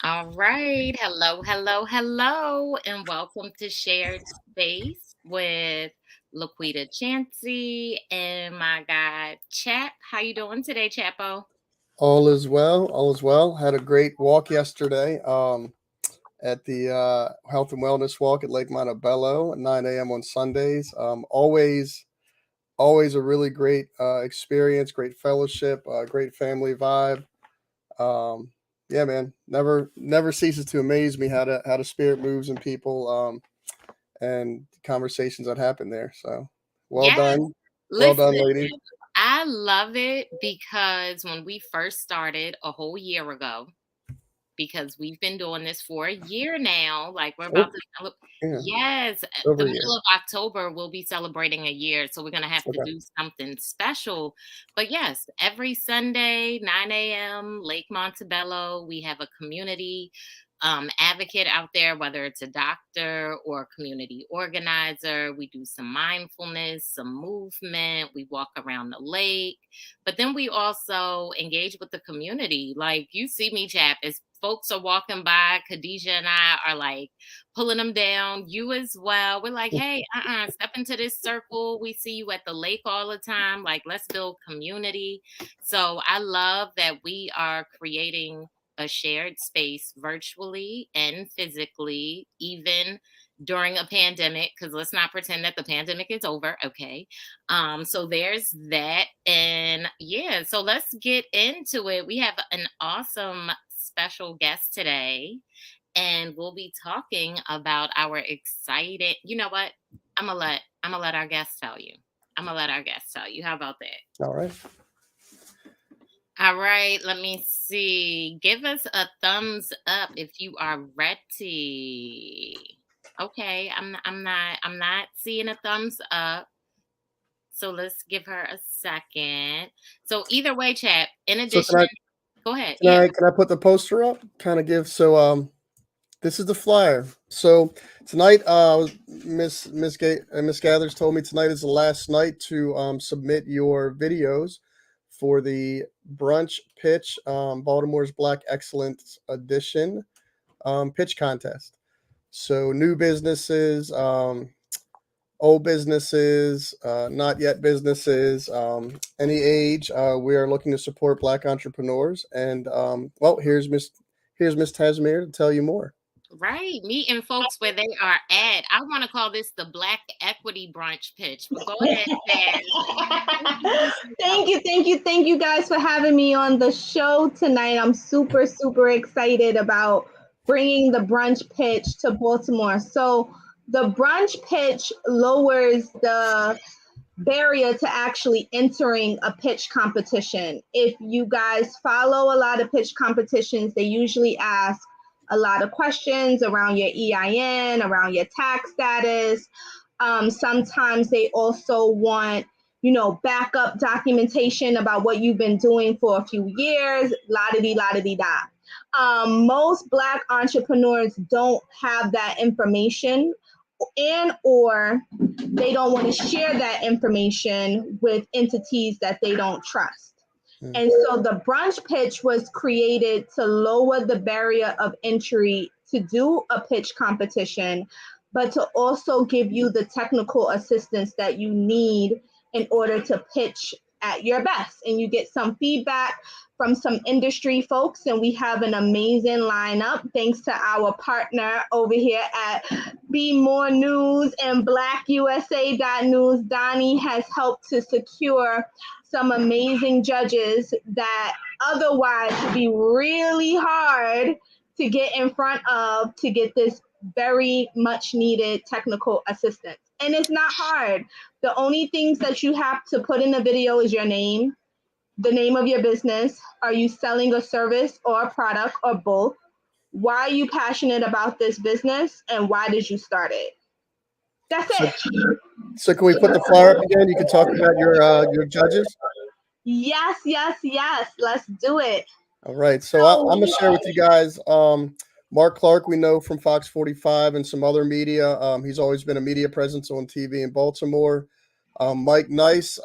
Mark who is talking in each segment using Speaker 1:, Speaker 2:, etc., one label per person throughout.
Speaker 1: All right. Hello, hello, hello, and welcome to Shared Space with Laquita Chansey and my guy Chap. How you doing today, Chapo?
Speaker 2: All is well. All is well. Had a great walk yesterday at the Health and Wellness Walk at Lake Montebello at 9 a.m. on Sundays. Always a really great experience, great fellowship, great family vibe. Um, yeah, man. Never ceases to amaze me how the spirit moves in people and conversations that happen there. So well
Speaker 1: Yes.
Speaker 2: done, well
Speaker 1: Listen,
Speaker 2: done, ladies.
Speaker 1: I love it because when we first started a whole year ago, because we've been doing this for a year now. Like we're about
Speaker 2: Oh,
Speaker 1: to
Speaker 2: yeah,
Speaker 1: yes, the
Speaker 2: over a year.
Speaker 1: middle of October we'll be celebrating a year, so we're gonna have to
Speaker 2: Okay.
Speaker 1: do something special. But yes, every Sunday, 9 a.m., Lake Montebello, we have a community advocate out there, whether it's a doctor or a community organizer. We do some mindfulness, some movement. We walk around the lake, but then we also engage with the community. Like you see me, Chap, as folks are walking by, Khadijah and I are like pulling them down. You as well. We're like, hey, step into this circle. We see you at the lake all the time. Like, let's build community. So I love that we are creating a shared space virtually and physically, even during a pandemic, because let's not pretend that the pandemic is over. Okay. So there's that. And yeah, so let's get into it. We have an awesome special guest today, and we'll be talking about our excited. You know what? I'm gonna let our guests tell you. I'm gonna let our guests tell you. How about that?
Speaker 2: All right.
Speaker 1: All right, let me see. Give us a thumbs up if you are ready. Okay, I'm not seeing a thumbs up. So let's give her a second. So either way, chat. In
Speaker 2: So
Speaker 1: addition, go ahead.
Speaker 2: can
Speaker 1: Yeah.
Speaker 2: I put the poster up? Kind of give this is the flyer. So tonight Miss Gathers told me tonight is the last night to submit your videos for the brunch pitch Baltimore's Black Excellence Edition pitch contest. So new businesses, old businesses, not yet businesses, any age. We are looking to support Black entrepreneurs. And well, here's Miss Tasmir to tell you more.
Speaker 1: Right. Meeting folks where they are at. I want to call this the Black Equity Brunch pitch. But go ahead, Taz.
Speaker 3: Thank you guys for having me on the show tonight. I'm super excited about bringing the brunch pitch to Baltimore. So, the brunch pitch lowers the barrier to actually entering a pitch competition. If you guys follow a lot of pitch competitions, they usually ask a lot of questions around your EIN, around your tax status. Sometimes they also want, backup documentation about what you've been doing for a few years, la di da. Most Black entrepreneurs don't have that information, and or they don't want to share that information with entities that they don't trust.
Speaker 2: Mm.
Speaker 3: And so the brunch pitch was created to lower the barrier of entry to do a pitch competition, but to also give you the technical assistance that you need in order to pitch at your best. And you get some feedback from some industry folks, and we have an amazing lineup thanks to our partner over here at Be More News and BlackUSA.News. Donnie has helped to secure some amazing judges that otherwise would be really hard to get in front of to get this very much needed technical assistance. And it's not hard. The only things that you have to put in the video is your name, the name of your business. Are you selling a service or a product or both? Why are you passionate about this business and why did you start it? That's
Speaker 2: So,
Speaker 3: it.
Speaker 2: so can we put the flyer up again? You can talk about your judges.
Speaker 3: Yes. Let's do it.
Speaker 2: All right. So I'm
Speaker 3: So,
Speaker 2: gonna share with you guys. Mark Clark, we know from Fox 45 and some other media. He's always been a media presence on TV in Baltimore. Mike Nice,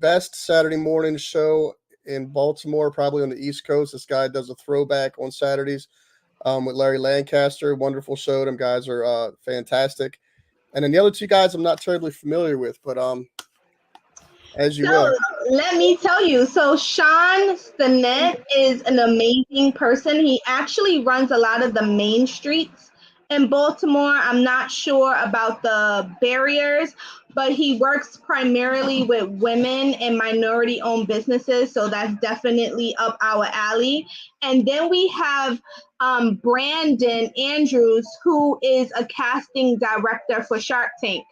Speaker 2: best Saturday morning show in Baltimore, probably on the East Coast. This guy does a throwback on Saturdays. with Larry Lancaster. Wonderful show. Them guys are fantastic. And then the other two guys I'm not terribly familiar with, but as you
Speaker 3: So
Speaker 2: will.
Speaker 3: let me tell you. So Sean Stinnett is an amazing person. He actually runs a lot of the main streets in Baltimore. I'm not sure about the barriers, but he works primarily with women and minority-owned businesses. So that's definitely up our alley. And then we have Brandon Andrews, who is a casting director for Shark Tank.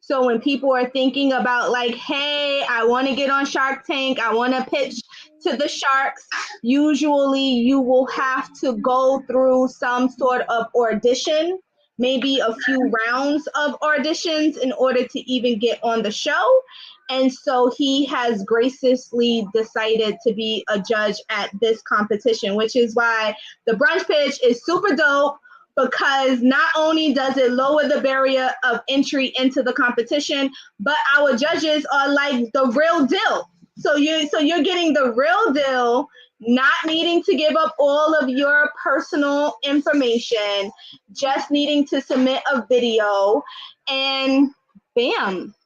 Speaker 3: So when people are thinking about like, hey, I want to get on Shark Tank, I want to pitch to the sharks, usually you will have to go through some sort of audition, maybe a few rounds of auditions in order to even get on the show. And so he has graciously decided to be a judge at this competition, which is why the brunch pitch is super dope, because not only does it lower the barrier of entry into the competition, but our judges are like the real deal. So you're getting the real deal, not needing to give up all of your personal information, just needing to submit a video, and bam.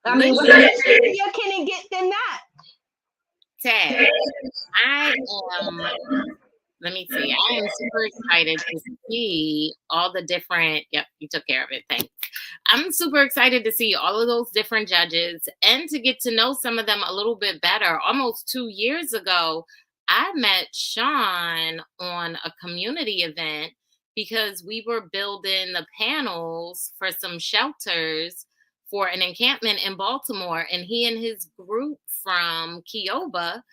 Speaker 3: I mean, what easier can it get than that?
Speaker 1: Taz, I am let me see. I am super excited to see all the different, yep, you took care of it. Thanks. I'm super excited to see all of those different judges and to get to know some of them a little bit better. Almost 2 years ago, I met Sean on a community event because we were building the panels for some shelters for an encampment in Baltimore. And he and his group from Kioba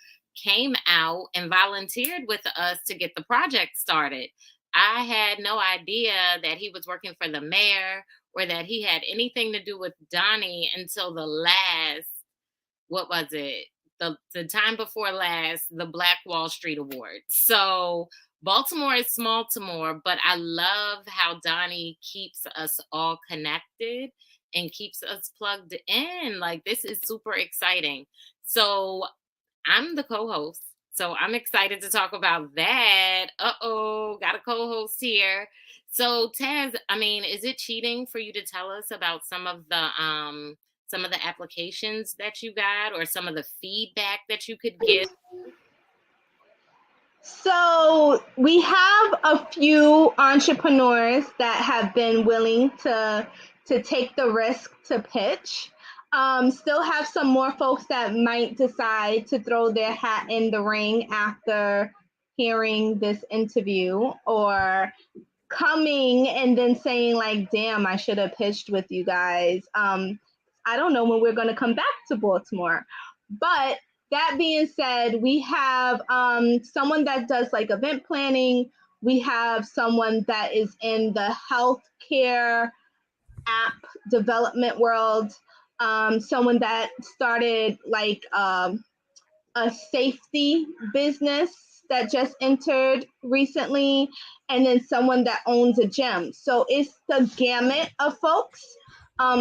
Speaker 1: came out and volunteered with us to get the project started. I had no idea that he was working for the mayor or that he had anything to do with Donnie until the last, what was it? The time before last, the Black Wall Street Awards. So Baltimore is small to more, but I love how Donnie keeps us all connected and keeps us plugged in. Like, this is super exciting. So I'm the co-host, so I'm excited to talk about that. Got a co-host here. So Taz, I mean, is it cheating for you to tell us about some of the applications that you got or some of the feedback that you could give?
Speaker 3: So we have a few entrepreneurs that have been willing to take the risk to pitch. Still have some more folks that might decide to throw their hat in the ring after hearing this interview, or coming and then saying like, damn, I should have pitched with you guys. I don't know when we're going to come back to Baltimore. But that being said, we have someone that does like event planning. We have someone that is in the healthcare app development world. Someone that started like a safety business that just entered recently, and then someone that owns a gym. So it's the gamut of folks.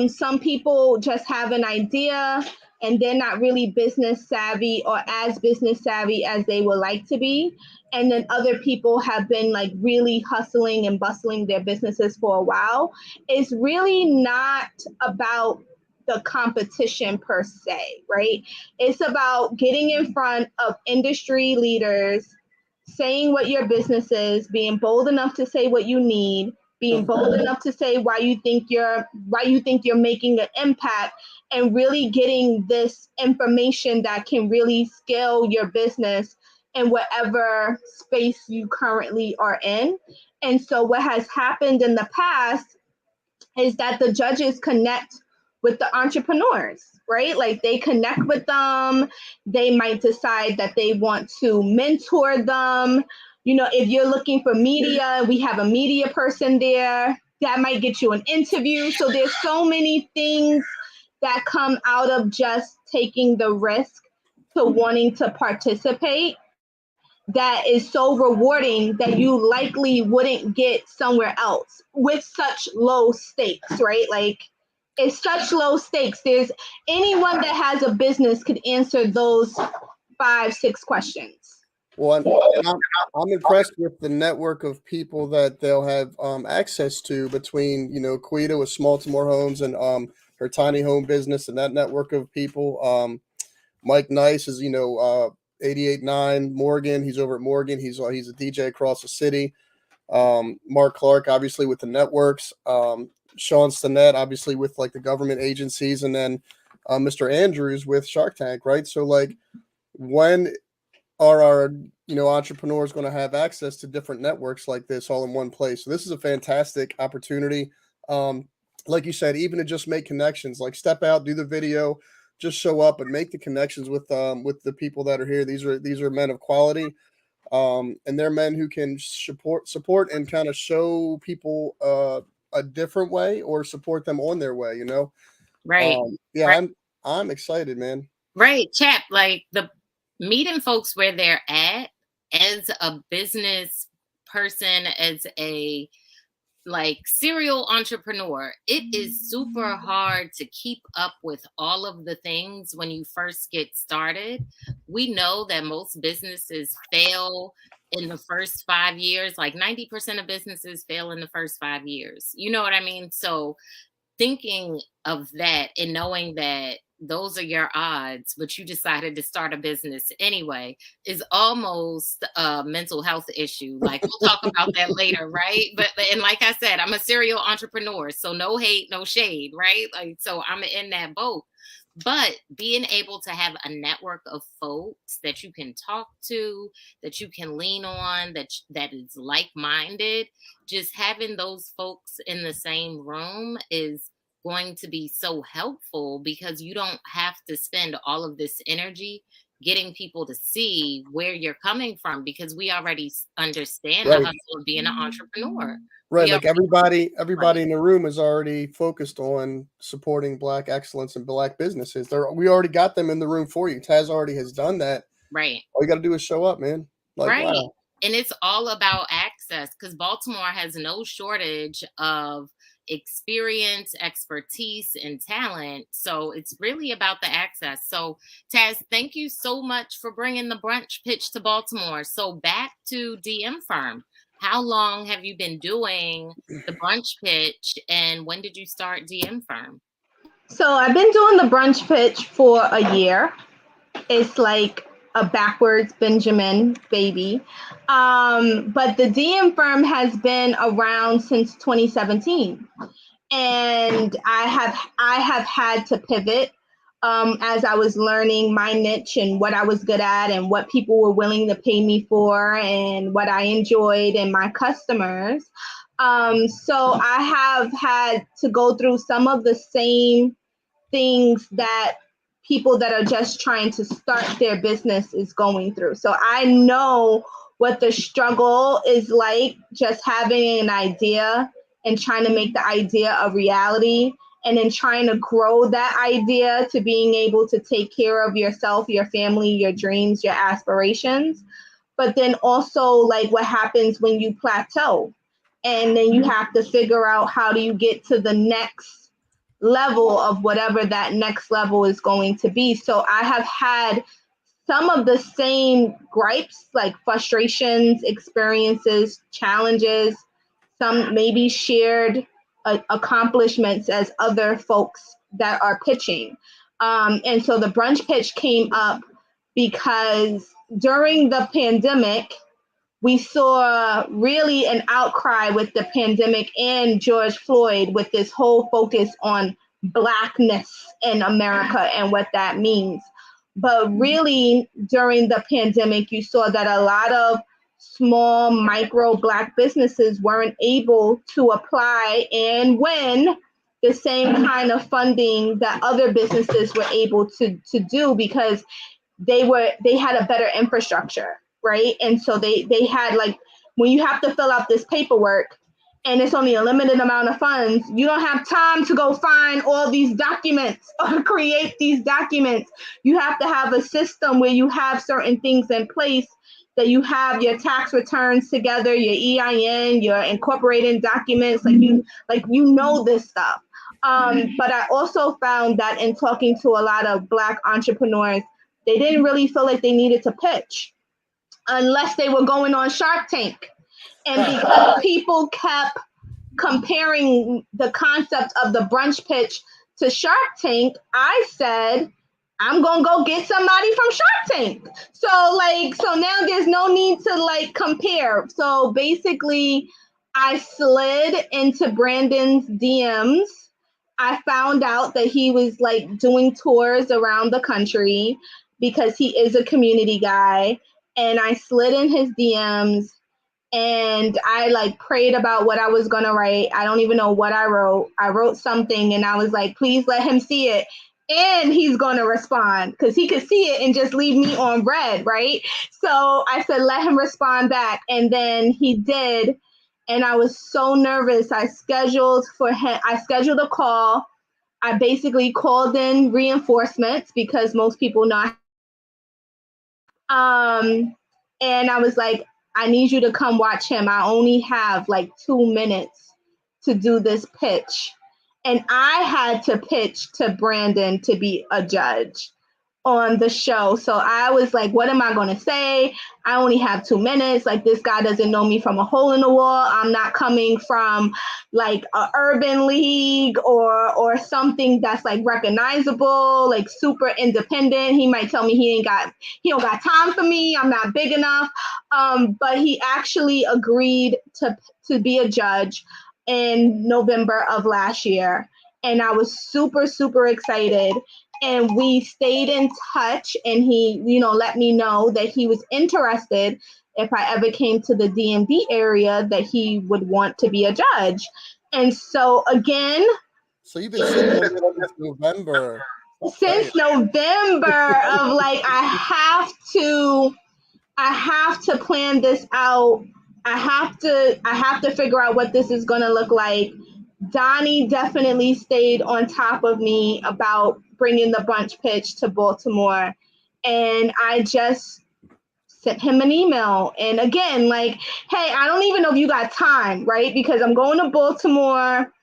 Speaker 3: Some people just have an idea and they're not really business savvy or as business savvy as they would like to be. And then other people have been like really hustling and bustling their businesses for a while. It's really not about the competition per se, right? It's about getting in front of industry leaders, saying what your business is, being bold enough to say what you need, being bold enough to say why you think you're making an impact, and really getting this information that can really scale your business in whatever space you currently are in. And so what has happened in the past is that the judges connect with the entrepreneurs, right? Like they connect with them. They might decide that they want to mentor them. You know, if you're looking for media, we have a media person there that might get you an interview. So there's so many things that come out of just taking the risk to wanting to participate that is so rewarding that you likely wouldn't get somewhere else with such low stakes, right? Like it's such low stakes. There's anyone that has a business could answer those 5-6 questions.
Speaker 2: Well, and I'm impressed with the network of people that they'll have access to between, Quita with Small to More Homes and her tiny home business and that network of people. Mike Nice is, 88.9 Morgan. He's over at Morgan. He's a DJ across the city. Mark Clark, obviously, with the networks. Sean Stinnett, obviously, with like the government agencies. And then Mr. Andrews with Shark Tank, right? So, like, when are our entrepreneurs going to have access to different networks like this all in one place? So this is a fantastic opportunity. Like you said, even to just make connections, like step out, do the video, just show up and make the connections with the people that are here. These are men of quality, and they're men who can support and kind of show people a different way or support them on their way.
Speaker 1: Right.
Speaker 2: Yeah,
Speaker 1: Right.
Speaker 2: I'm excited, man.
Speaker 1: Right, Chap. Like the meeting folks where they're at as a business person, as a like serial entrepreneur, it is super hard to keep up with all of the things when you first get started. We know that most businesses fail in the first 5 years, like 90% of businesses fail in the first 5 years. You know what I mean? So thinking of that and knowing that those are your odds, but you decided to start a business anyway, is almost a mental health issue. Like we'll talk about that later, right? But and like I said, I'm a serial entrepreneur, so no hate, no shade, right? Like so I'm in that boat. But being able to have a network of folks that you can talk to, that you can lean on, that is like-minded, just having those folks in the same room is going to be so helpful because you don't have to spend all of this energy getting people to see where you're coming from because we already understand the
Speaker 2: Right.
Speaker 1: hustle of being an entrepreneur.
Speaker 2: Right,
Speaker 1: We
Speaker 2: like everybody in the room is already focused on supporting Black excellence and Black businesses. We already got them in the room for you. Taz already has done that.
Speaker 1: right.
Speaker 2: All you got to do is show up, man. Like,
Speaker 1: Right.
Speaker 2: wow.
Speaker 1: And it's all about access because Baltimore has no shortage of experience, expertise, and talent. So it's really about the access. So, Taz, thank you so much for bringing the brunch pitch to Baltimore. So, back to DM Firm. How long have you been doing the brunch pitch and when did you start DM Firm?
Speaker 3: So I've been doing the brunch pitch for a year. It's like a backwards Benjamin baby. But the DM Firm has been around since 2017. And I have had to pivot as I was learning my niche and what I was good at and what people were willing to pay me for and what I enjoyed and my customers. So I have had to go through some of the same things that people that are just trying to start their business is going through. So I know what the struggle is like, just having an idea and trying to make the idea a reality, and then trying to grow that idea to being able to take care of yourself, your family, your dreams, your aspirations. But then also like what happens when you plateau, and then you have to figure out how do you get to the next level of whatever that next level is going to be. So I have had some of the same gripes, like frustrations, experiences, challenges, some maybe shared accomplishments as other folks that are pitching. And so the brunch pitch came up because during the pandemic, we saw really an outcry with the pandemic and George Floyd with this whole focus on Blackness in America and what that means. But really, during the pandemic, you saw that a lot of small micro Black businesses weren't able to apply and win the same kind of funding that other businesses were able to do because they had a better infrastructure, right? And so they had, like, when you have to fill out this paperwork and it's only a limited amount of funds, you don't have time to go find all these documents or create these documents. You have to have a system where you have certain things in place, that you have your tax returns together, your EIN, your incorporating documents, like you know this stuff. But I also found that in talking to a lot of Black entrepreneurs, they didn't really feel like they needed to pitch. unless they were going on Shark Tank. And because people kept comparing the concept of the brunch pitch to Shark Tank, I said, I'm gonna go get somebody from Shark Tank. So now there's no need to like compare. So basically, I slid into Brandon's DMs. I found out that he was like doing tours around the country because he is a community guy. And I slid in his DMs and I like prayed about what I was gonna write. I don't even know what I wrote. I wrote something and I was like, please let him see it. And he's gonna respond because he could see it and just leave me on red, right? So I said, let him respond back. And then he did. And I was so nervous. I scheduled a call. I basically called in reinforcements because most people know. And I was like, I need you to come watch him. I only have like 2 minutes to do this pitch. And I had to pitch to Brandon to be a judge on the show. So I was like, what am I going to say? I only have 2 minutes. Like, this guy doesn't know me from a hole in the wall. I'm not coming from like a urban league or something that's like recognizable, like super independent. He might tell me he don't got time for me. I'm not big enough. But he actually agreed to be a judge in November of last year. And I was super, super excited. And we stayed in touch, and he, let me know that he was interested if I ever came to the DMV area that he would want to be a judge. And so again,
Speaker 2: so you've been sitting on it since November.
Speaker 3: Since November of like, I have to plan this out. I have to figure out what this is going to look like. Donnie definitely stayed on top of me about bringing the brunch pitch to Baltimore. And I just sent him an email. And again, like, hey, I don't even know if you got time, right? Because I'm going to Baltimore.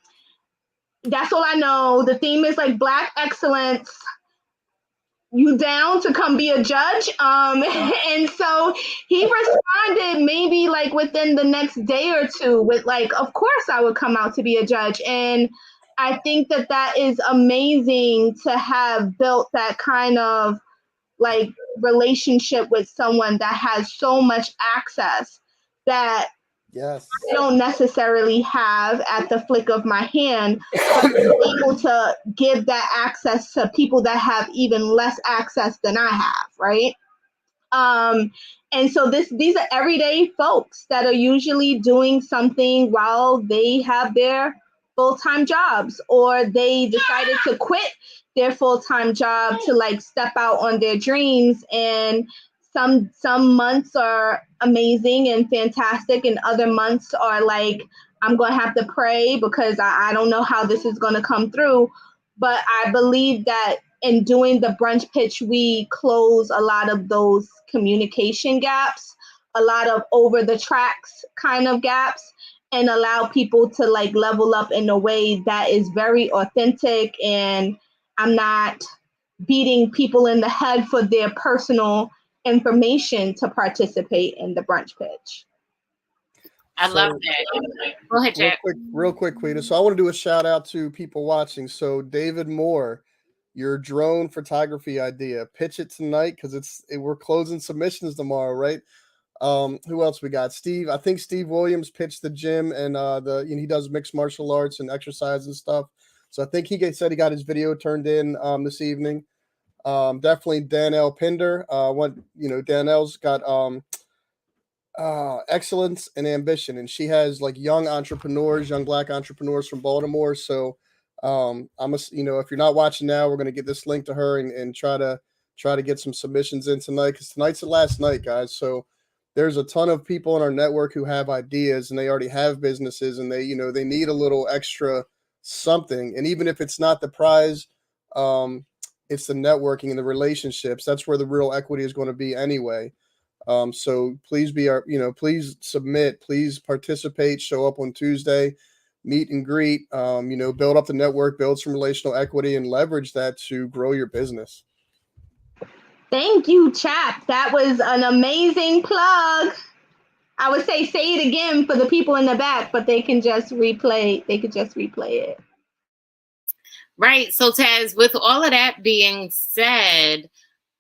Speaker 3: That's all I know. The theme is like Black excellence. You down to come be a judge? And so he responded maybe like within the next day or two with like, of course I would come out to be a judge. And I think that is amazing to have built that kind of like relationship with someone that has so much access that
Speaker 2: Yes.
Speaker 3: I don't necessarily have at the flick of my hand, but I'm able to give that access to people that have even less access than I have, right? And so these are everyday folks that are usually doing something while they have their full-time jobs, or they decided to quit their full-time job to like step out on their dreams. And some months are amazing and fantastic, and other months are like, I'm going to have to pray because I don't know how this is going to come through. But I believe that in doing the brunch pitch, we close a lot of those communication gaps, a lot of over the tracks kind of gaps, and allow people to like level up in a way that is very authentic. And I'm not beating people in the head for their personal information to participate in the brunch pitch.
Speaker 1: I love that. Go ahead, Jack.
Speaker 2: Real quick, Quita. So I want to do a shout out to people watching. So David Moore, your drone photography idea, pitch it tonight because we're closing submissions tomorrow, right? Who else we got? Steve. I think Steve Williams pitched the gym, and he does mixed martial arts and exercise and stuff. So I think said he got his video turned in this evening. Definitely Danelle Pinder. Danelle's got excellence and ambition, and she has like young Black entrepreneurs from Baltimore. So if you're not watching now, we're gonna get this link to her and try to get some submissions in tonight, because tonight's the last night, guys. So there's a ton of people in our network who have ideas and they already have businesses, and they need a little extra something. And even if it's not the prize, it's the networking and the relationships. That's where the real equity is going to be anyway. So please please submit, please participate, show up on Tuesday, meet and greet, build up the network, build some relational equity, and leverage that to grow your business.
Speaker 3: Thank you, Chap. That was an amazing plug. I would say it again for the people in the back, but they can just replay. They could just replay it.
Speaker 1: Right. So, Taz, with all of that being said,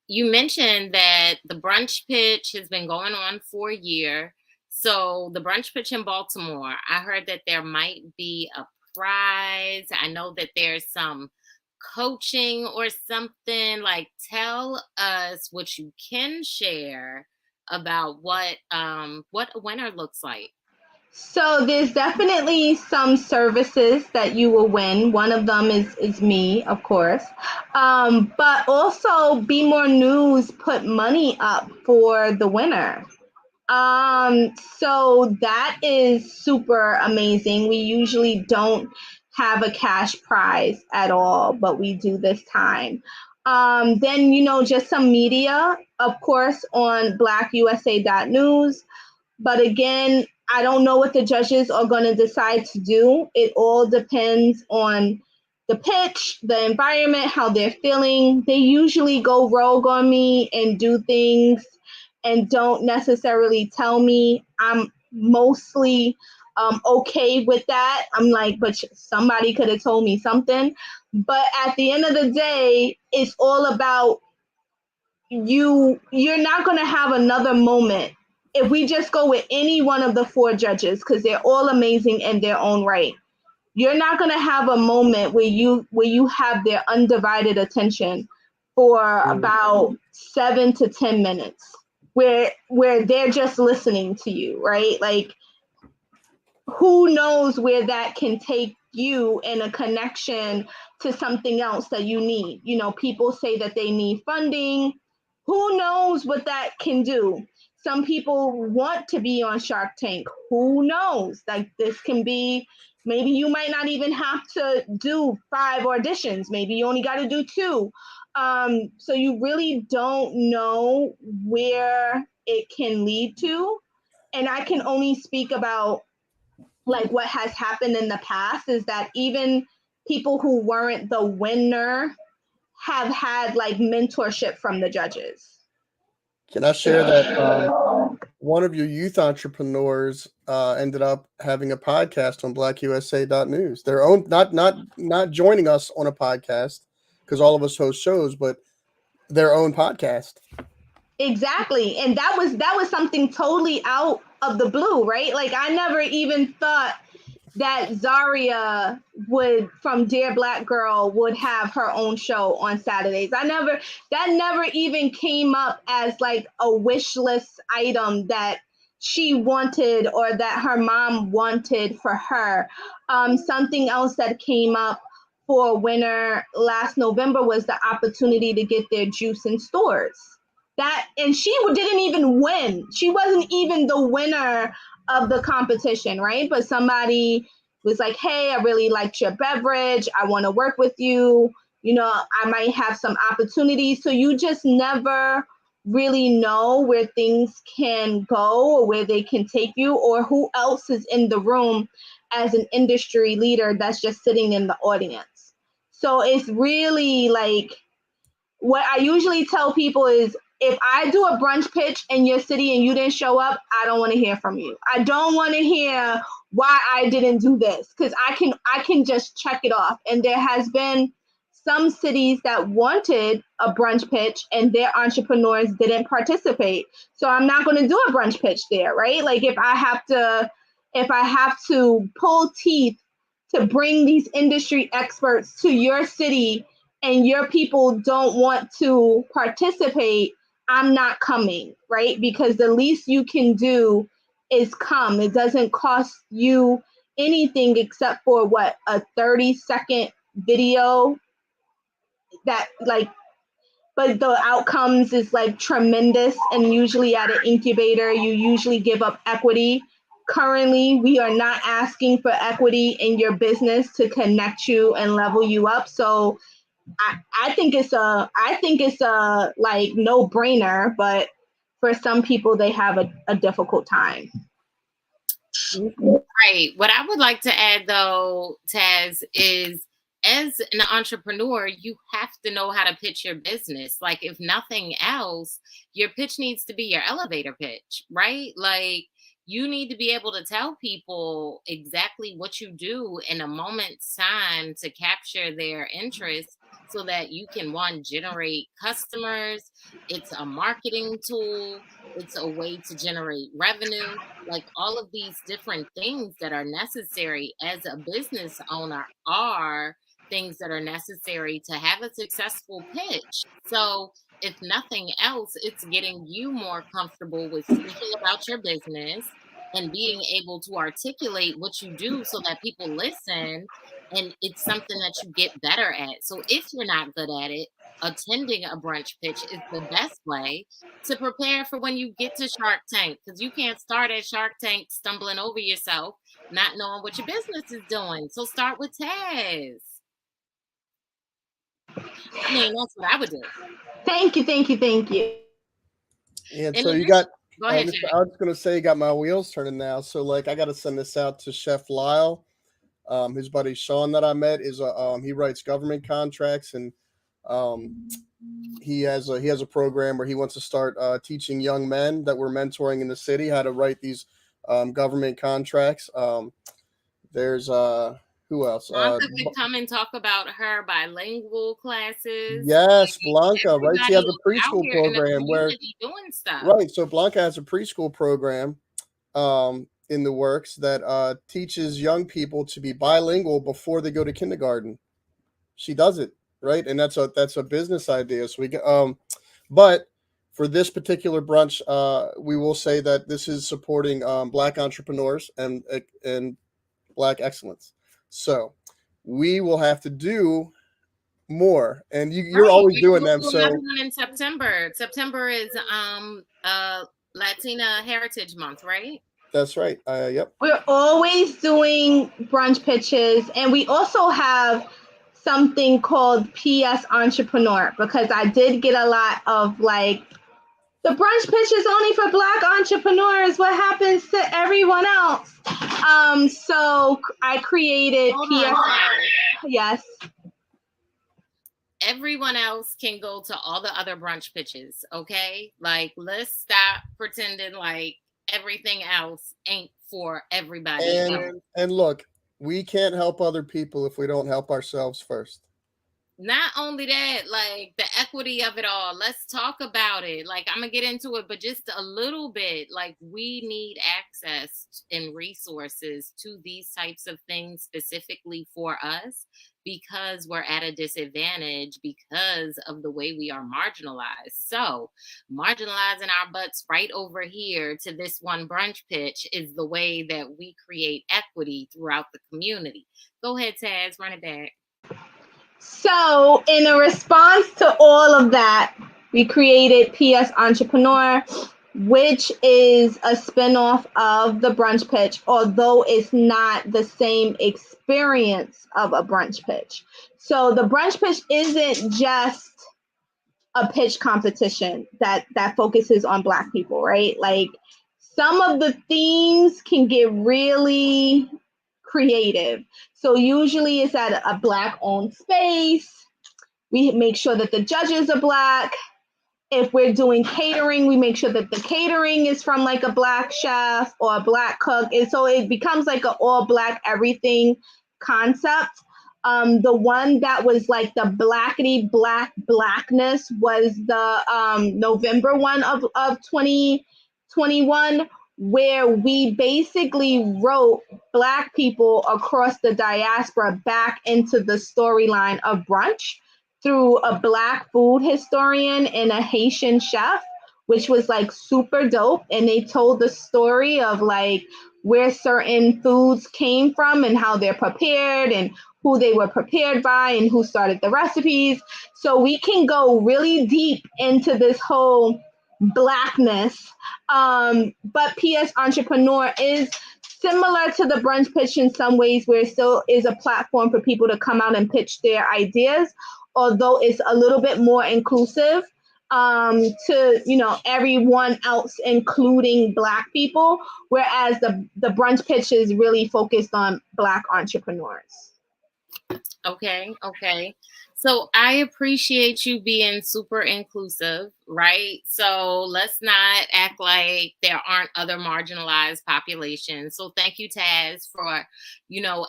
Speaker 1: you mentioned that the brunch pitch has been going on for a year. So, the brunch pitch in Baltimore, I heard that there might be a prize. I know that there's some coaching or something. Like, tell us what you can share about what a winner looks like.
Speaker 3: So there's definitely some services that you will win. One of them is me, of course. But also Be More News put money up for the winner. So that is super amazing. We usually don't have a cash prize at all, but we do this time. Then, just some media, of course, on blackusa.news. But again, I don't know what the judges are going to decide to do. It all depends on the pitch, the environment, how they're feeling. They usually go rogue on me and do things and don't necessarily tell me. I'm mostly okay with that. I'm like, but somebody could have told me something. But at the end of the day, it's all about you. You're not going to have another moment if we just go with any one of the four judges, because they're all amazing in their own right. You're not going to have a moment where you have their undivided attention for about 7 to 10 minutes where they're just listening to you, right? Like, who knows where that can take you in a connection to something else that you need. People say that they need funding. Who knows what that can do? Some people want to be on Shark Tank. Who knows? Like, this can be, maybe you might not even have to do 5 auditions. Maybe you only got to do 2. So you really don't know where it can lead to. And I can only speak about like what has happened in the past is that even people who weren't the winner have had like mentorship from the judges.
Speaker 2: Can I share that one of your youth entrepreneurs ended up having a podcast on blackusa.news? Their own, not joining us on a podcast because all of us host shows, but their own podcast.
Speaker 3: Exactly. And that was something totally out of the blue, right? Like, I never even thought that Zaria from Dear Black Girl would have her own show on Saturdays. That never even came up as like a wish list item that she wanted or that her mom wanted for her. Something else that came up for a winner last November was the opportunity to get their juice in stores. And she didn't even win. She wasn't even the winner of the competition, right? But somebody was like, hey, I really liked your beverage. I want to work with you. I might have some opportunities. So you just never really know where things can go or where they can take you or who else is in the room as an industry leader that's just sitting in the audience. So it's really like, what I usually tell people is, if I do a brunch pitch in your city and you didn't show up, I don't want to hear from you. I don't want to hear why I didn't do this, because I can just check it off. And there has been some cities that wanted a brunch pitch and their entrepreneurs didn't participate. So I'm not going to do a brunch pitch there, right? Like, if I have to pull teeth to bring these industry experts to your city and your people don't want to participate, I'm not coming, right? Because the least you can do is come. It doesn't cost you anything except for a 30-second video that like, but the outcomes is like tremendous. And usually at an incubator, you usually give up equity. Currently, we are not asking for equity in your business to connect you and level you up. So I think it's a like no brainer, but for some people they have a difficult time.
Speaker 1: Right. What I would like to add though, Taz, is as an entrepreneur, you have to know how to pitch your business. Like, if nothing else, your pitch needs to be your elevator pitch, right? Like, you need to be able to tell people exactly what you do in a moment's time to capture their interest so that you can, one, generate customers. It's a marketing tool, it's a way to generate revenue. Like, all of these different things that are necessary as a business owner are things that are necessary to have a successful pitch. So, if nothing else, it's getting you more comfortable with speaking about your business and being able to articulate what you do so that people listen, and it's something that you get better at. So, if you're not good at it, attending a brunch pitch is the best way to prepare for when you get to Shark Tank, because you can't start at Shark Tank stumbling over yourself, not knowing what your business is doing. So start with Taz. I mean, that's what I would do.
Speaker 3: Thank you, thank you, thank you.
Speaker 2: And
Speaker 1: In
Speaker 2: so you
Speaker 1: addition-
Speaker 2: got,
Speaker 1: Go
Speaker 2: I
Speaker 1: ahead,
Speaker 2: was,
Speaker 1: Jack.
Speaker 2: I was gonna say, you got my wheels turning now. So like, I got to send this out to Chef Lyle. His buddy Sean that I met is he writes government contracts, and he has a program where he wants to start teaching young men that we're mentoring in the city how to write these government contracts. There's who else?
Speaker 1: Blanca could come and talk about her bilingual classes.
Speaker 2: Yes, Blanca, right? She has
Speaker 1: Everybody
Speaker 2: a preschool
Speaker 1: out here in the
Speaker 2: program where,
Speaker 1: community doing stuff.
Speaker 2: right. So Blanca has a preschool program in the works that teaches young people to be bilingual before they go to kindergarten. She does it, right? And that's a business idea. So we get but for this particular brunch, we will say that this is supporting Black entrepreneurs and Black excellence. So we will have to do more, and you're always doing them. So
Speaker 1: another one in September. September is Latina Heritage Month, right?
Speaker 2: that's right. Yep.
Speaker 3: We're always doing brunch pitches, and we also have something called PS Entrepreneur, because I did get a lot of like, the brunch pitch is only for Black entrepreneurs. What happens to everyone else? So I created PS. Yes.
Speaker 1: Everyone else can go to all the other brunch pitches, okay? Like, let's stop pretending like everything else ain't for everybody else.
Speaker 2: And look, we can't help other people if we don't help ourselves first.
Speaker 1: Not only that, like the equity of it all, let's talk about it. Like, I'm gonna get into it, but just a little bit. Like, we need access and resources to these types of things specifically for us, because we're at a disadvantage because of the way we are marginalized. So marginalizing our butts right over here to this one brunch pitch is the way that we create equity throughout the community. Go ahead, Taz, run it back.
Speaker 3: So in a response to all of that, we created PS Entrepreneur, which is a spinoff of the brunch pitch, although it's not the same experience of a brunch pitch. So the brunch pitch isn't just a pitch competition that focuses on Black people, right? Like, some of the themes can get really creative. So usually it's at a Black owned space. We make sure that the judges are Black. If we're doing catering, we make sure that the catering is from like a Black chef or a Black cook. And so it becomes like an all Black everything concept. The one that was like the Blackity Blackness was the November one of 2021, where we basically wrote Black people across the diaspora back into the storyline of brunch through a Black food historian and a Haitian chef, which was like super dope. And they told the story of like where certain foods came from and how they're prepared and who they were prepared by and who started the recipes. So we can go really deep into this whole Blackness. But PS Entrepreneur is similar to the brunch pitch in some ways, where it still is a platform for people to come out and pitch their ideas, although it's a little bit more inclusive to everyone else, including Black people, whereas the brunch pitch is really focused on Black entrepreneurs.
Speaker 1: Okay, okay. So I appreciate you being super inclusive, right? So let's not act like there aren't other marginalized populations. So thank you, Taz, for,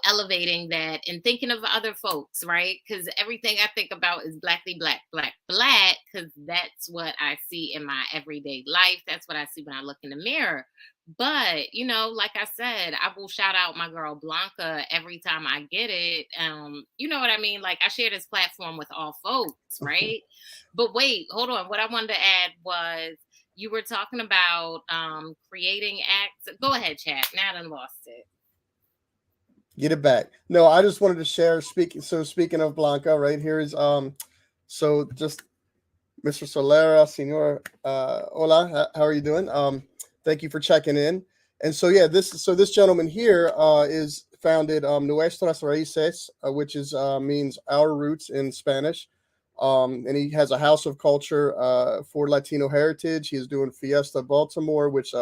Speaker 1: elevating that and thinking of other folks, right? Because everything I think about is blackly black, black, black, because that's what I see in my everyday life. That's what I see when I look in the mirror. But, like I said, I will shout out my girl Blanca every time I get it. You know what I mean? Like I share this platform with all folks, right? But wait, hold on. What I wanted to add was you were talking about creating acts. Go ahead, chat. Now I done lost it.
Speaker 2: Get it back. No, I just wanted to share. Speaking of Blanca, right here is so just Mr. Solera, Senor. Hola, how are you doing? Thank you for checking in. And so yeah, this gentleman here is founded Nuestras Raíces, which is means our roots in Spanish. And he has a house of culture for Latino heritage. He is doing Fiesta Baltimore, which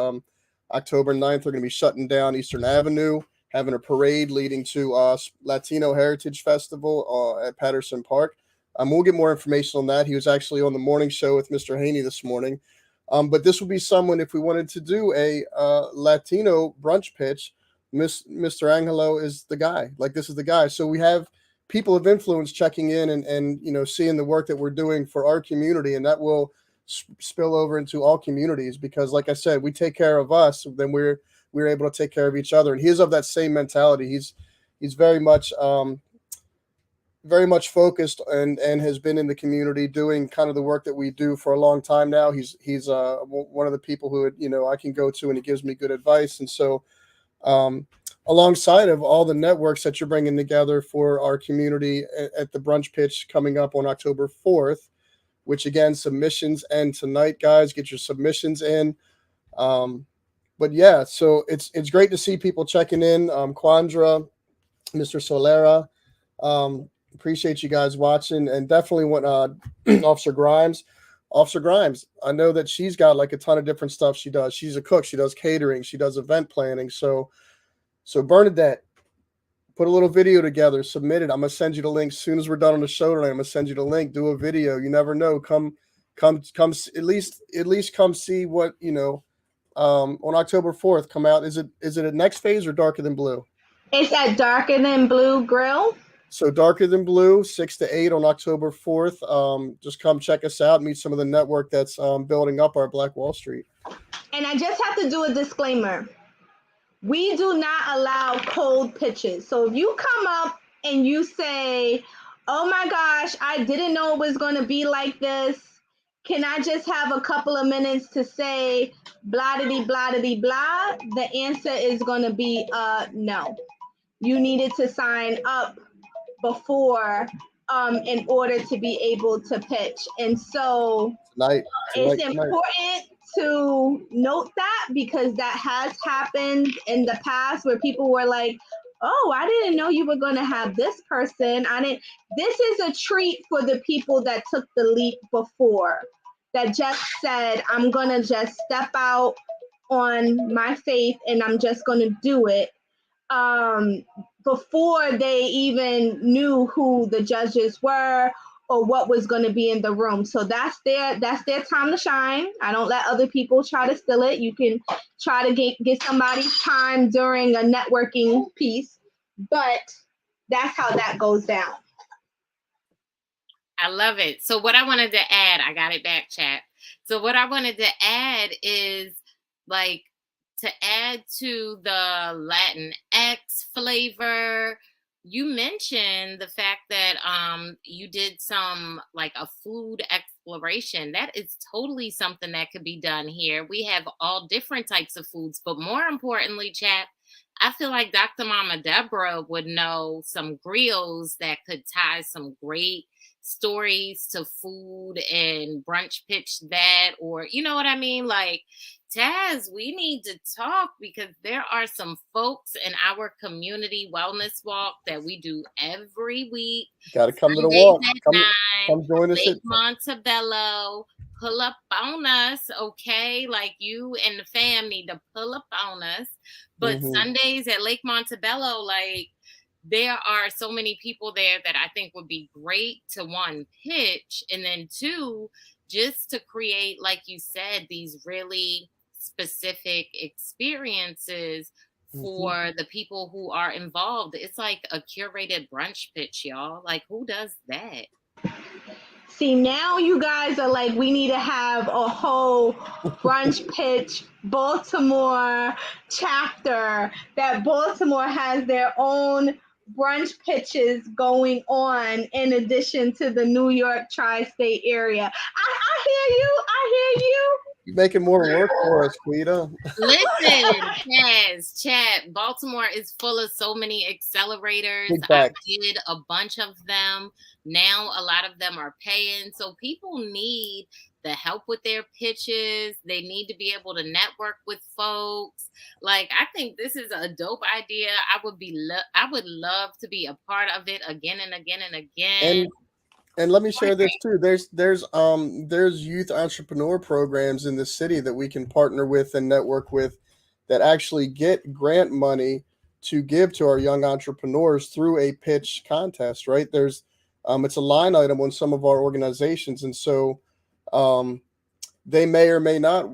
Speaker 2: October 9th they're going to be shutting down Eastern Avenue, having a parade leading to Latino Heritage Festival at Patterson Park. We'll get more information on that. He was actually on the morning show with Mr. Haney this morning. But this would be someone, if we wanted to do a Latino brunch pitch, Mr. Angelo is the guy. Like, this is the guy. So we have people of influence checking in and seeing the work that we're doing for our community, and that will spill over into all communities because, like I said, we take care of us, then we're able to take care of each other. And he's of that same mentality. He's very much focused and has been in the community doing kind of the work that we do for a long time now. He's one of the people who I can go to and he gives me good advice. And so alongside of all the networks that you're bringing together for our community at the brunch pitch coming up on October 4th, which again, submissions end tonight, guys. Get your submissions in. But yeah, so it's great to see people checking in. Quandra, Mr. Solera, appreciate you guys watching, and definitely want Officer Grimes. Officer Grimes, I know that she's got like a ton of different stuff she does. She's a cook. She does catering. She does event planning. So Bernadette, put a little video together, submit it. I'm gonna send you the link as soon as we're done on the show tonight. I'm gonna send you the link. Do a video. You never know. Come at least come see what on October 4th. Come out. Is it at Next Phase or Darker Than Blue?
Speaker 3: It's at Darker Than Blue Grill.
Speaker 2: So Darker Than Blue, 6 to 8 on October 4th. Just come check us out, meet some of the network that's building up our Black Wall Street.
Speaker 3: And I just have to do a disclaimer. We do not allow cold pitches. So if you come up and you say, oh my gosh, I didn't know it was going to be like this. Can I just have a couple of minutes to say blah-diddy, blah-diddy, blah? The answer is going to be no. You needed to sign up before in order to be able to pitch. And so it's important to note that because that has happened in the past where people were like, oh, I didn't know you were going to have this person. This is a treat for the people that took the leap before, that just said, I'm going to just step out on my faith and I'm just going to do it. Before they even knew who the judges were or what was going to be in the room. So that's their time to shine. I don't let other people try to steal it. You can try to get somebody's time during a networking piece, but that's how that goes down.
Speaker 1: I love it. So what I wanted to add, I got it back, chat. So what I wanted to add is like, to add to the Latinx flavor, you mentioned the fact that you did some like a food exploration. That is totally something that could be done here. We have all different types of foods, but more importantly, chat, I feel like Dr. Mama Deborah would know some griots that could tie some great stories to food and brunch pitch that, or you know what I mean? Like, Taz, we need to talk because there are some folks in our community wellness walk that we do every week.
Speaker 2: Got to come to the walk. Come join us at
Speaker 1: Montebello. Pull up on us, okay? Like, you and the fam need to pull up on us. But Sundays at Lake Montebello, like, there are so many people there that I think would be great to one, pitch, and then two, just to create, like you said, these really specific experiences
Speaker 2: Mhm.
Speaker 1: for the people who are involved. It's like a curated brunch pitch, y'all. Like, who does that?
Speaker 3: See, now you guys are like, we need to have a whole brunch pitch Baltimore chapter, that Baltimore has their own brunch pitches going on in addition to the New York tri-state area. I hear you. I hear you.
Speaker 2: You're making more work for us, Quita.
Speaker 1: Listen, chat. Baltimore is full of so many accelerators.
Speaker 2: Big
Speaker 1: I
Speaker 2: facts.
Speaker 1: did a bunch of them. Now a lot of them are paying. So people need the help with their pitches. They need to be able to network with folks. Like, I think this is a dope idea. I would love to be a part of it again and again and again.
Speaker 2: And let me share this too. There's youth entrepreneur programs in the city that we can partner with and network with that actually get grant money to give to our young entrepreneurs through a pitch contest, right? There's it's a line item on some of our organizations, and so um they may or may not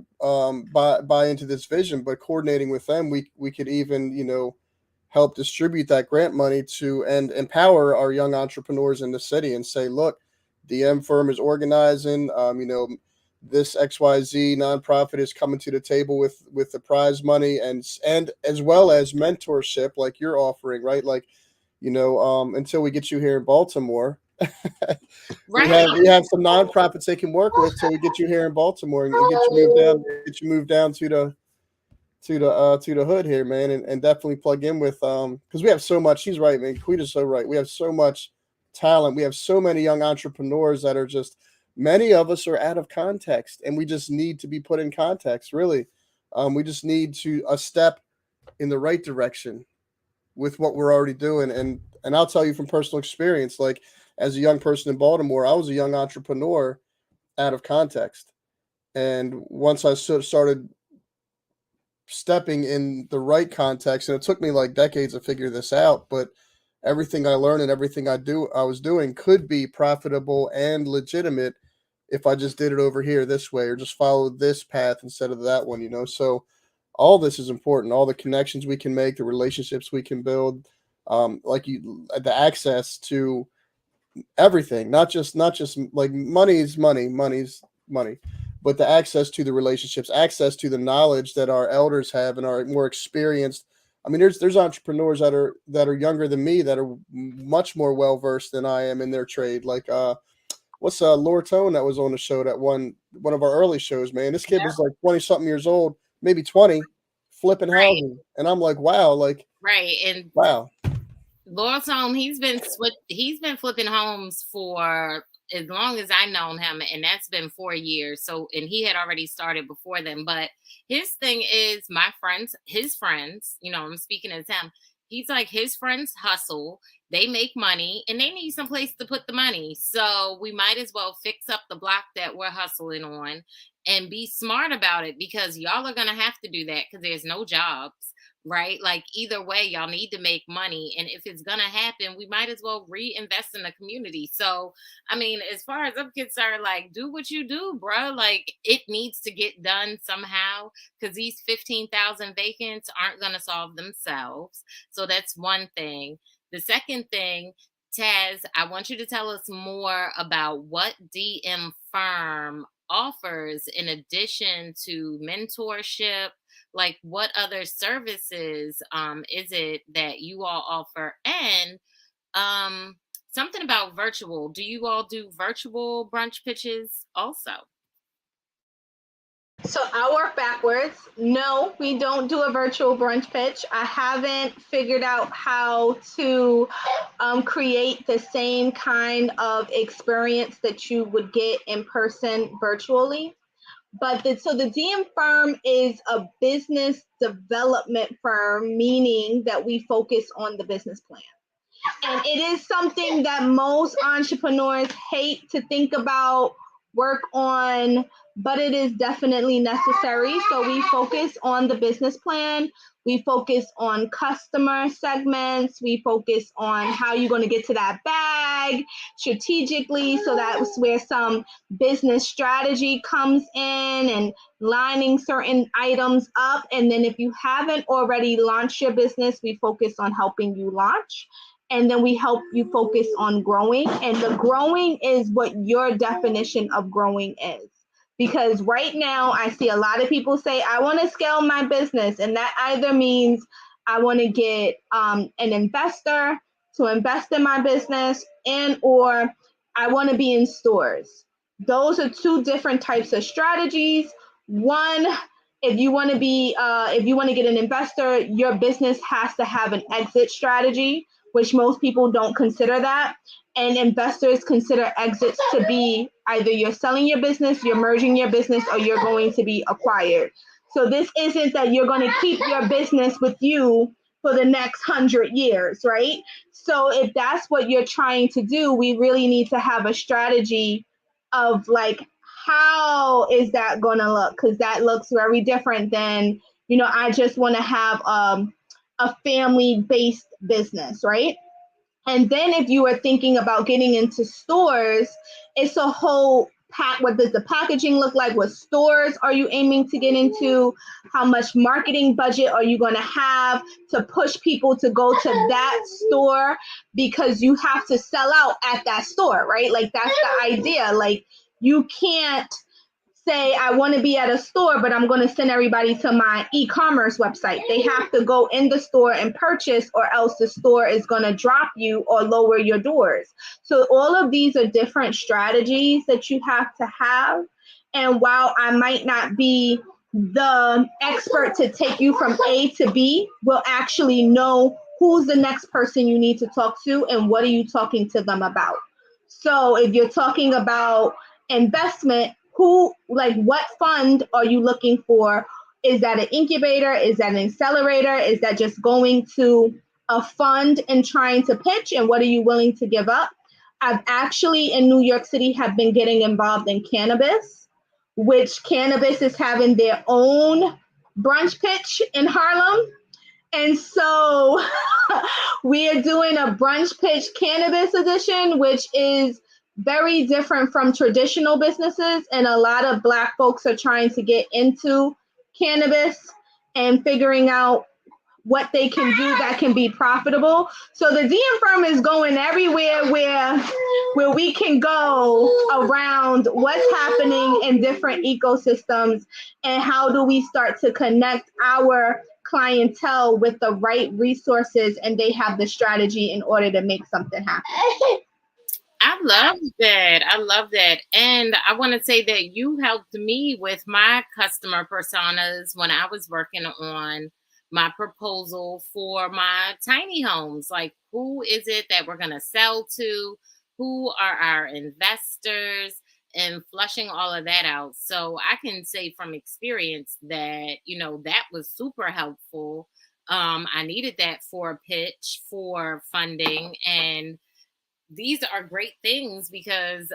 Speaker 2: buy into this vision, but coordinating with them, we could even, help distribute that grant money to and empower our young entrepreneurs in the city and say, look, the M firm is organizing. This XYZ nonprofit is coming to the table with the prize money and as well as mentorship like you're offering, right? Like, until we get you here in Baltimore,
Speaker 1: Right.
Speaker 2: we have some nonprofits they can work with till we get you here in Baltimore and get you moved down to the hood here, man, and definitely plug in with because we have so much. He's right, man. Quita's so right. We have so much talent. We have so many young entrepreneurs that are just many of us are out of context, and we just need to be put in context. Really, we just need to a step in the right direction with what we're already doing. And I'll tell you from personal experience, like as a young person in Baltimore, I was a young entrepreneur out of context, and once I sort of started stepping in the right context, and it took me like decades to figure this out, but everything I learned and everything I was doing could be profitable and legitimate if I just did it over here this way or just followed this path instead of that one. So all this is important, all the connections we can make, the relationships we can build, the access to everything, not just like money's money, but the access to the relationships, access to the knowledge that our elders have and are more experienced. I mean, there's entrepreneurs that are younger than me that are much more well versed than I am in their trade. Like what's Laura Tone that was on the show, that one of our early shows, man. This kid was like 20 something years old, maybe 20, flipping
Speaker 1: Right.
Speaker 2: houses. And I'm like, wow,
Speaker 1: Right. And
Speaker 2: wow.
Speaker 1: Laurel's home, he's been flipping homes for as long as I known him, and that's been 4 years. So, and he had already started before then. But his thing is his friends, I'm speaking as him. He's like, his friends hustle, they make money, and they need some place to put the money. So we might as well fix up the block that we're hustling on and be smart about it, because y'all are gonna have to do that because there's no jobs, right? Like, either way, y'all need to make money. And if it's going to happen, we might as well reinvest in the community. So, I mean, as far as I'm concerned, like, do what you do, bro. Like, it needs to get done somehow, because these 15,000 vacants aren't going to solve themselves. So that's one thing. The second thing, Taz, I want you to tell us more about what DM Firm offers in addition to mentorship. Like, what other services is it that you all offer? And something about virtual. Do you all do virtual brunch pitches also?
Speaker 3: So I work backwards. No, we don't do a virtual brunch pitch. I haven't figured out how to create the same kind of experience that you would get in person virtually. But the DM Firm is a business development firm, meaning that we focus on the business plan. And it is something that most entrepreneurs hate to think about work on, but it is definitely necessary. So we focus on the business plan. We focus on customer segments. We focus on how you're going to get to that bag strategically. So that's where some business strategy comes in and lining certain items up. And then if you haven't already launched your business, we focus on helping you launch. And then we help you focus on growing. And the growing is what your definition of growing is. Because right now, I see a lot of people say, I want to scale my business. And that either means I want to get an investor to invest in my business, and or I want to be in stores. Those are two different types of strategies. One, if you want to get an investor, your business has to have an exit strategy, which most people don't consider that. And investors consider exits to be either you're selling your business, you're merging your business, or you're going to be acquired. So this isn't that you're going to keep your business with you for the next 100 years, right? So if that's what you're trying to do, we really need to have a strategy of like, how is that going to look? Because that looks very different than, I just want to have a family-based business, right? And then if you are thinking about getting into stores, it's a whole pack. What does the packaging look like? What stores are you aiming to get into? How much marketing budget are you going to have to push people to go to that store? Because you have to sell out at that store, right? Like that's the idea. Like you can't say I want to be at a store, but I'm going to send everybody to my e-commerce website. They have to go in the store and purchase, or else the store is going to drop you or lower your doors. So all of these are different strategies that you have to have. And while I might not be the expert to take you from A to B, we'll actually know who's the next person you need to talk to and what are you talking to them about. So if you're talking about investment, what fund are you looking for? Is that an incubator? Is that an accelerator? Is that just going to a fund and trying to pitch? And what are you willing to give up? I've actually in New York City have been getting involved in cannabis, which cannabis is having their own brunch pitch in Harlem. And so we are doing a brunch pitch cannabis edition, which is very different from traditional businesses. And a lot of Black folks are trying to get into cannabis and figuring out what they can do that can be profitable. So the DM firm is going everywhere where we can go around what's happening in different ecosystems and how do we start to connect our clientele with the right resources and they have the strategy in order to make something happen.
Speaker 1: I love that. I love that. And I want to say that you helped me with my customer personas when I was working on my proposal for my tiny homes. Like, who is it that we're going to sell to? Who are our investors? And flushing all of that out. So I can say from experience that, that was super helpful. I needed that for a pitch, for funding. And these are great things because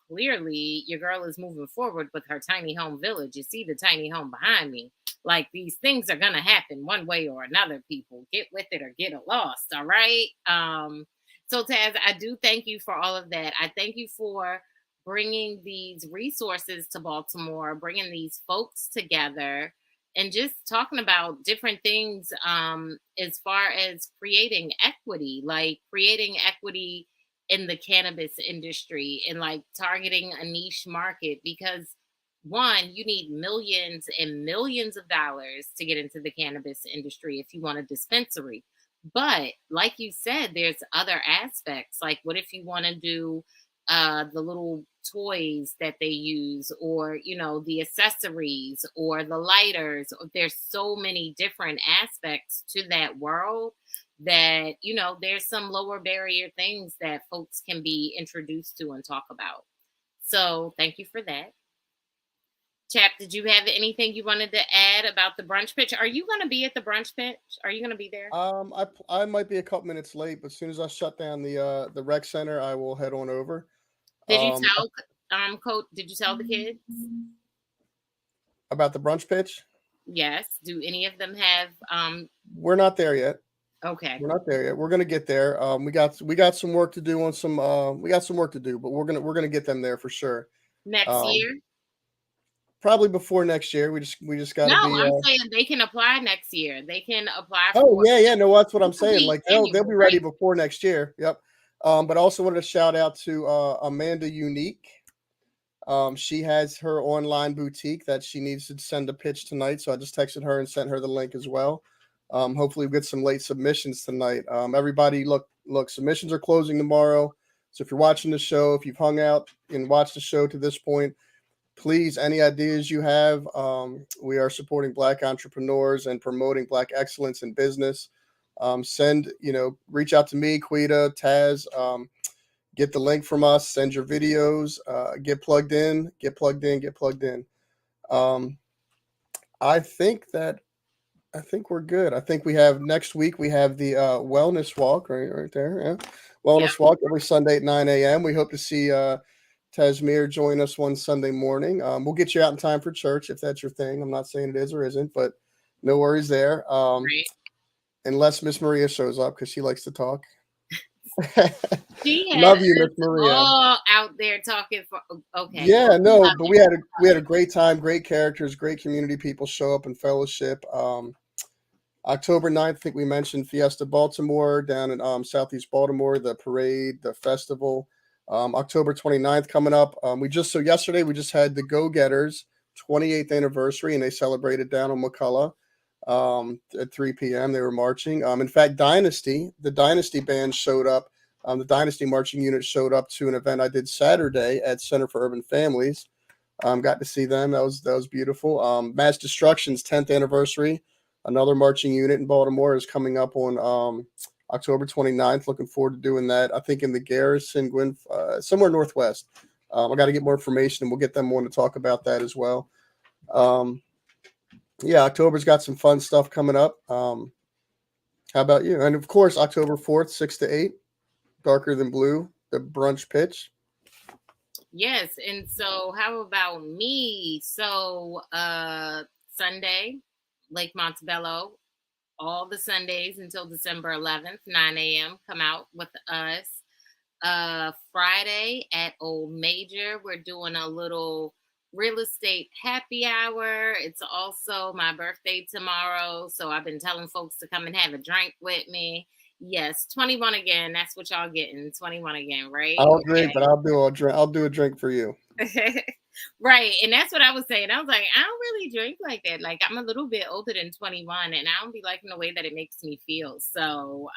Speaker 1: clearly your girl is moving forward with her tiny home village. You see the tiny home behind me. Like, these things are going to happen one way or another, people. Get with it or get lost, all right? So Taz, I do thank you for all of that. I thank you for bringing these resources to Baltimore, bringing these folks together, and just talking about different things as far as creating equity, like creating equity in the cannabis industry and like targeting a niche market, because one, you need millions and millions of dollars to get into the cannabis industry if you want a dispensary. But like you said, there's other aspects. Like, what if you want to do the little toys that they use, or the accessories or the lighters? There's so many different aspects to that world that there's some lower barrier things that folks can be introduced to and talk about. So thank you for that. Chap, did you have anything you wanted to add about the brunch pitch? Are you going to be at the brunch pitch? Are you going to be there?
Speaker 2: I might be a couple minutes late, but as soon as I shut down the rec center, I will head on over.
Speaker 1: Did you tell Coach? Did you tell the kids?
Speaker 2: About the brunch pitch?
Speaker 1: Yes. Do any of them have
Speaker 2: We're not there yet.
Speaker 1: Okay.
Speaker 2: We're not there yet. We're gonna get there. We got some work to do on some we got some work to do, but we're gonna get them there for sure.
Speaker 1: Next year?
Speaker 2: Probably before next year. We just gotta
Speaker 1: No,
Speaker 2: be
Speaker 1: I'm saying they can apply next year. They can apply
Speaker 2: Oh
Speaker 1: for
Speaker 2: yeah, no, that's what I'm saying.
Speaker 1: be
Speaker 2: Like they'll
Speaker 1: annual,
Speaker 2: be ready
Speaker 1: right?
Speaker 2: before next year. Yep. But also wanted to shout out to Amanda Unique. She has her online boutique that she needs to send a pitch tonight. So I just texted her and sent her the link as well. Hopefully we get some late submissions tonight. Everybody look, submissions are closing tomorrow. So if you're watching the show, if you've hung out and watched the show to this point, please, any ideas you have, we are supporting Black entrepreneurs and promoting Black excellence in business. Reach out to me, Quita, Taz, get the link from us, send your videos, get plugged in. I think we're good. I think we have next week, we have the wellness walk right there. Yeah. Wellness walk every Sunday at 9 a.m. We hope to see Tasmir join us one Sunday morning. We'll get you out in time for church if that's your thing. I'm not saying it is or isn't, but no worries there.
Speaker 1: Right.
Speaker 2: Unless Miss Maria shows up because she likes to talk.
Speaker 1: She
Speaker 2: Love you, Miss Maria.
Speaker 1: All out there talking for okay.
Speaker 2: Yeah, no, but we had a great time, great characters, great community people show up in fellowship. October 9th, I think we mentioned Fiesta Baltimore down in Southeast Baltimore, the parade, the festival. October 29th coming up. Yesterday we just had the Go Getters 28th anniversary, and they celebrated down on McCullough at 3 p.m. They were marching. In fact, the Dynasty band showed up. The Dynasty marching unit showed up to an event I did Saturday at Center for Urban Families. Got to see them. That was beautiful. Mass Destruction's 10th anniversary. Another marching unit in Baltimore is coming up on October 29th. Looking forward to doing that. I think in the Garrison, somewhere northwest. I got to get more information, and we'll get them on to talk about that as well. October's got some fun stuff coming up. How about you? And of course, October 4th, 6 to 8, Darker Than Blue, the brunch pitch.
Speaker 1: Yes, and so how about me? So Sunday, Lake Montebello, all the Sundays until December 11th, 9 a.m. Come out with us. Friday at Old Major, we're doing a little real estate happy hour. It's also my birthday tomorrow, so I've been telling folks to come and have a drink with me. Yes, 21 again. That's what y'all getting. 21 again, right?
Speaker 2: I don't drink, but I'll do a drink for you.
Speaker 1: Right. And that's what I was saying. I was like, I don't really drink like that. Like, I'm a little bit older than 21, and I don't be liking the way that it makes me feel. So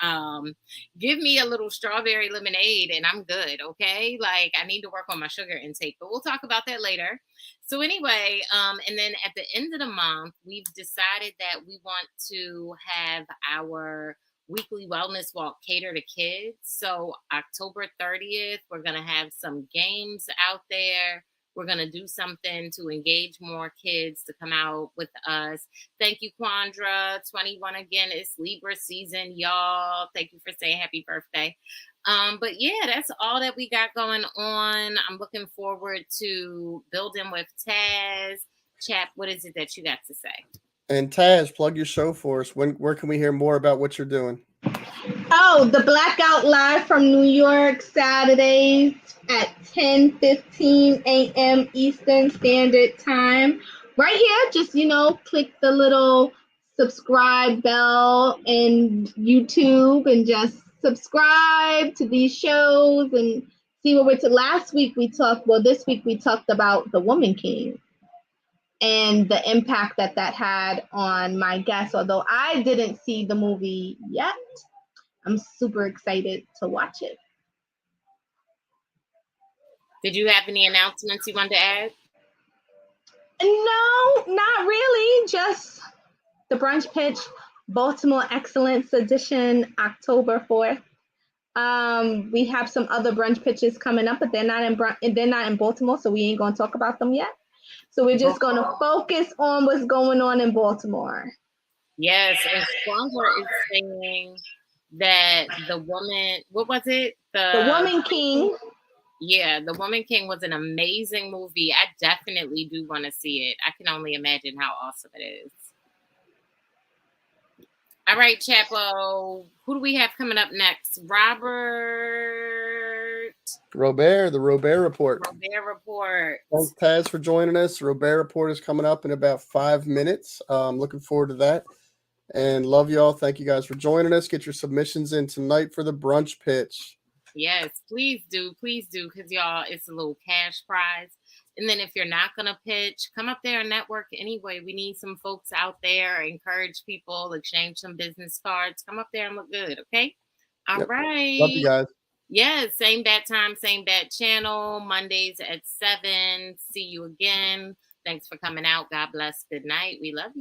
Speaker 1: give me a little strawberry lemonade and I'm good. Okay. Like, I need to work on my sugar intake, but we'll talk about that later. So anyway, and then at the end of the month, we've decided that we want to have our weekly wellness walk cater to kids. So October 30th, we're going to have some games out there. We're going to do something to engage more kids to come out with us. Thank you, Quandra. 21 again. It's Libra season, y'all. Thank you for saying happy birthday. But yeah, that's all that we got going on. I'm looking forward to building with Taz. Chap, what is it that you got to say?
Speaker 2: And Taz, plug your show for us. Where can we hear more about what you're doing?
Speaker 3: Oh, the Blackout Live from New York, Saturdays at 10:15 a.m. Eastern Standard Time. Right here, just, click the little subscribe bell in YouTube and just subscribe to these shows and see what we're to. This week we talked about The Woman King and the impact that had on my guests. Although I didn't see the movie yet, I'm super excited to watch it.
Speaker 1: Did you have any announcements you wanted to add?
Speaker 3: No, not really. Just the brunch pitch, Baltimore Excellence Edition, October 4th. We have some other brunch pitches coming up, but they're not in Baltimore, so we ain't gonna talk about them yet. So we're just gonna focus on what's going on in Baltimore.
Speaker 1: Yes, and Stronger is saying that the woman, what was it?
Speaker 3: The Woman King.
Speaker 1: Yeah, The Woman King was an amazing movie. I definitely do want to see it. I can only imagine how awesome it is. All right, Chapo. Who do we have coming up next? Robert
Speaker 2: Robert, the Robert Report.
Speaker 1: Report.
Speaker 2: Thanks, Taz, for joining us. The Robert Report is coming up in about 5 minutes. Looking forward to that. And love y'all. Thank you guys for joining us. Get your submissions in tonight for the brunch pitch.
Speaker 1: Yes, please do, because y'all, it's a little cash prize. And then if you're not gonna pitch, come up there and network anyway. We need some folks out there, encourage people, exchange some business cards. Come up there and look good, okay? All right.
Speaker 2: Love you guys.
Speaker 1: Yes, same bat time, same bat channel, Mondays at 7. See you again. Thanks for coming out. God bless. Good night. We love you.